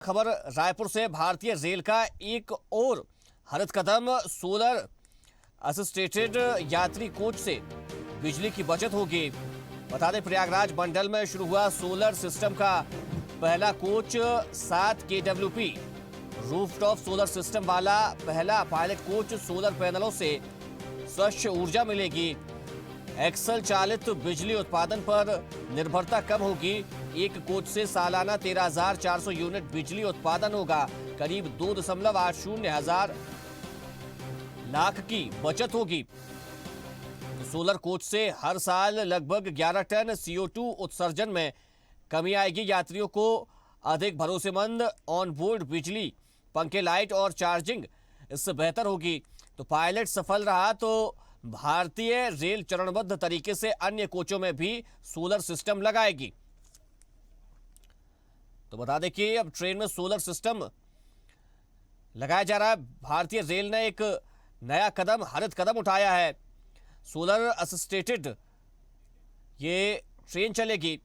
खबर रायपुर से। भारतीय रेल का एक और हरित कदम, सोलर असिस्टेटेड यात्री कोच से बिजली की बचत होगी। बता दें, प्रयागराज मंडल में शुरू हुआ सोलर सिस्टम का पहला कोच 7 केडब्ल्यूपी रूफटॉप सोलर सिस्टम वाला पहला पायलट कोच। सोलर पैनलों से स्वच्छ ऊर्जा मिलेगी, एक्सल चालित बिजली उत्पादन पर निर्भरता कम होगी। एक कोच से सालाना 13,400 यूनिट बिजली उत्पादन होगा। करीब 2.80 हजार लाख की बचत होगी। तो सोलर कोच से हर साल लगभग 11 टन CO2 उत्सर्जन में कमी आएगी। यात्रियों को अधिक भरोसेमंद ऑन बोर्ड बिजली, पंखे, लाइट और चार्जिंग इससे बेहतर होगी। तो पायलट सफल रहा तो भारतीय रेल चरणबद्ध तरीके से अन्य कोचों में भी सोलर सिस्टम लगाएगी। तो बता दें कि अब ट्रेन में सोलर सिस्टम लगाया जा रहा है। भारतीय रेल ने एक नया कदम, हरित कदम उठाया है। सोलर असिस्टेटेड ये ट्रेन चलेगी।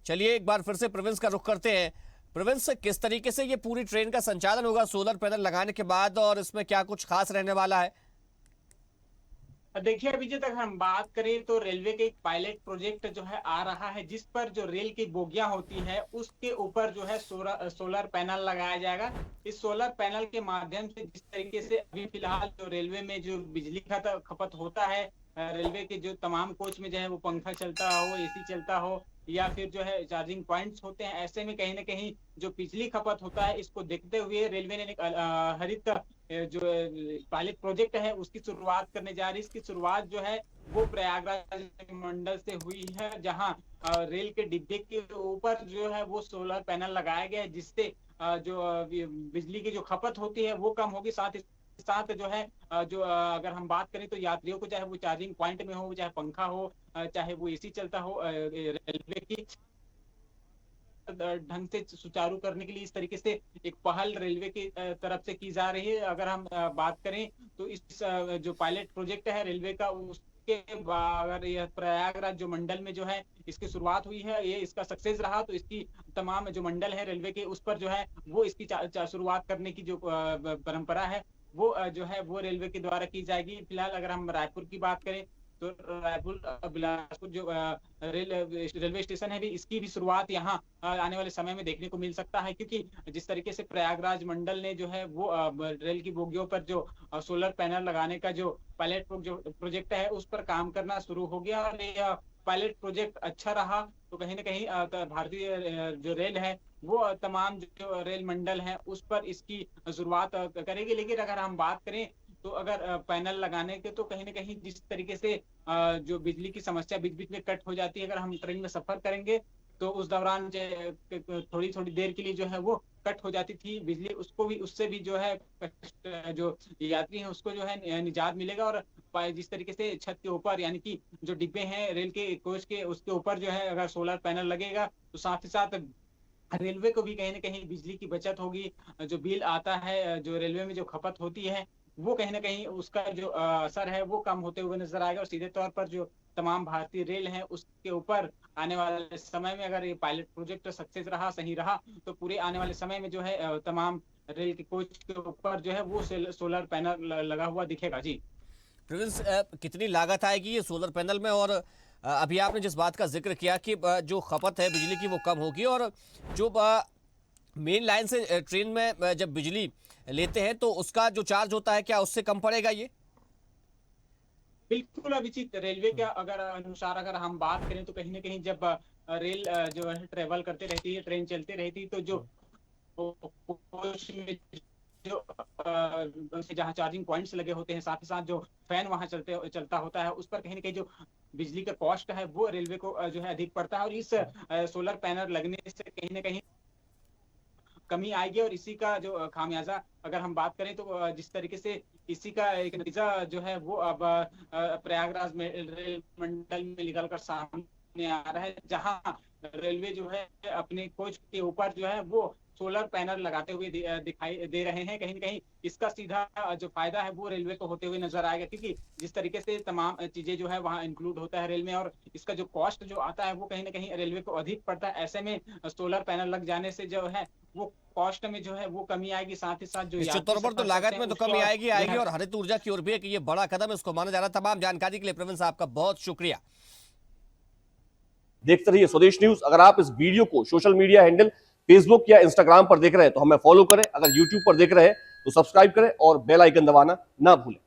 चलिए एक बार फिर से प्रोविंस का रुख करते हैं। प्रोविंस, किस तरीके से ये पूरी ट्रेन का संचालन होगा सोलर पैनल लगाने के बाद, और इसमें क्या कुछ खास रहने वाला है? देखिए, अभी तक हम बात करें तो रेलवे के एक पायलट प्रोजेक्ट जो है आ रहा है, जिस पर जो रेल की बोगियां होती है उसके ऊपर जो है सोलर पैनल लगाया जाएगा। इस सोलर पैनल के माध्यम से जिस तरीके से अभी फिलहाल जो रेलवे में जो बिजली का खपत होता है, रेलवे के जो तमाम कोच में जो है वो पंखा चलता हो, एसी चलता हो, या फिर जो है चार्जिंग पॉइंट्स होते हैं, ऐसे में कहीं ना कहीं जो बिजली खपत होता है, इसको देखते हुए रेलवे ने एक हरित जो पायलट प्रोजेक्ट है उसकी शुरुआत करने जा रही है। इसकी शुरुआत जो है वो प्रयागराज मंडल से हुई है, जहां रेल के डिब्बे के ऊपर जो है वो सोलर पैनल लगाया गया है, जिससे जो बिजली की जो खपत होती है वो कम होगी। साथ ही साथ जो है अगर हम बात करें तो यात्रियों को, चाहे वो चार्जिंग पॉइंट में हो, चाहे पंखा हो, चाहे वो एसी चलता हो, रेलवे की ढंग से सुचारू करने के लिए इस तरीके से एक पहल रेलवे की तरफ से की जा रही है। अगर हम बात करें तो इस जो पायलट प्रोजेक्ट है रेलवे का, उसके अगर यह प्रयागराज जो मंडल में जो है इसकी शुरुआत हुई है, ये इसका सक्सेस रहा तो इसकी तमाम जो मंडल है रेलवे के उस पर जो है वो इसकी शुरुआत करने की जो परंपरा है वो जो है वो रेलवे के द्वारा की जाएगी। फिलहाल अगर हम रायपुर की बात करें तो रायपुर बिलासपुर जो रेलवे स्टेशन है भी, इसकी भी शुरुआत यहाँ आने वाले समय में देखने को मिल सकता है, क्योंकि जिस तरीके से प्रयागराज मंडल ने जो है वो रेल की बोगियों पर जो सोलर पैनल लगाने का जो पायलट जो प्रोजेक्ट है उस पर काम करना शुरू हो गया, और ये पायलट प्रोजेक्ट अच्छा रहा तो कहीं ना कहीं भारतीय जो रेल है वो तमाम जो रेल मंडल है उस पर इसकी शुरुआत करेगी। लेकिन अगर हम बात करें तो अगर पैनल लगाने के तो कहीं ना कहीं जिस तरीके से जो बिजली की समस्या बीच बीच में कट हो जाती है, अगर हम ट्रेन में सफर करेंगे तो उस दौरान थोड़ी थोड़ी देर के लिए जो है वो कट हो जाती थी बिजली, उसको भी, उससे भी जो है जो यात्री हैं उसको जो है निजात मिलेगा। और जिस तरीके से छत के ऊपर, यानी कि जो डिब्बे हैं रेल के कोच के, उसके ऊपर जो है अगर सोलर पैनल लगेगा तो साथ ही साथ रेलवे को भी कहीं ना कहीं बिजली की बचत होगी। जो बिल आता है, जो रेलवे में जो खपत होती है, वो कहीं ना कहीं उसका जो असर है वो कम होते हुए नजर आएगा। और सीधे तौर पर जो तमाम भारतीय रेल है उसके ऊपर आने वाले समय में, अगर ये पायलट प्रोजेक्ट सक्सेस रहा, सही रहा, तो पूरे आने वाले समय में जो है तमाम रेल के कोच के ऊपर जो है वो सोलर पैनल लगा हुआ दिखेगा। जी प्रोविंस, कितनी लागत आएगी ये सोलर पैनल में? और अभी आपने जिस बात का जिक्र किया कि जो खपत है बिजली की वो कम होगी, और जो मेन लाइन से ट्रेन में जब बिजली लेते हैं तो उसका जो चार्ज होता है, क्या उससे कम पड़ेगा ये? बिल्कुल अभिजीत, रेलवे के अगर अनुसार अगर हम बात करें तो कहीं ना कहीं जब रेल जो है ट्रेवल करते रहती है, ट्रेन चलती रहती है, तो जो कोच में जो जहाँ चार्जिंग पॉइंट्स लगे होते हैं, साथ ही साथ जो फैन वहां चलता होता है, उस पर कहीं ना कहीं जो बिजली का कॉस्ट है वो रेलवे को जो है अधिक पड़ता है। और इस सोलर पैनल लगने से कहीं ना कहीं कमी आएगी, और इसी का जो खामियाजा अगर हम बात करें तो जिस तरीके से इसी का एक नतीजा जो है वो अब प्रयागराज में रेल मंडल में निकल कर सामने आ रहा है, जहां रेलवे जो है अपने कोच के ऊपर जो है वो सोलर पैनल लगाते हुए दिखाई दे रहे हैं। कहीं न कहीं इसका सीधा जो फायदा है वो रेलवे को होते हुए नजर आएगा, क्योंकि जिस तरीके से तमाम चीजें जो है वहाँ इंक्लूड होता है रेल में, और इसका जो कॉस्ट जो आता है वो कहीं न कहीं रेलवे को अधिक पड़ता है। ऐसे में सोलर पैनल लग जाने से जो है वो कॉस्ट में जो है वो कमी आएगी, साथ ही साथ जो निश्चित यात्री तौर पर तो सफर लागत करते में हैं तो उसको कमी और आएगी जो आएगी है और हरित ऊर्जा की ओर भी एक ये बड़ा कदम है, इसको माना जा रहा है। तमाम जानकारी के लिए प्रवीण साहब का बहुत शुक्रिया। देखते रहिए स्वदेश न्यूज। अगर आप इस वीडियो को सोशल मीडिया हैंडल फेसबुक या इंस्टाग्राम पर देख रहे हैं तो हमें फॉलो करें, अगर यूट्यूब पर देख रहे हैं तो सब्सक्राइब करें और बेल आइकन दबाना ना भूलें।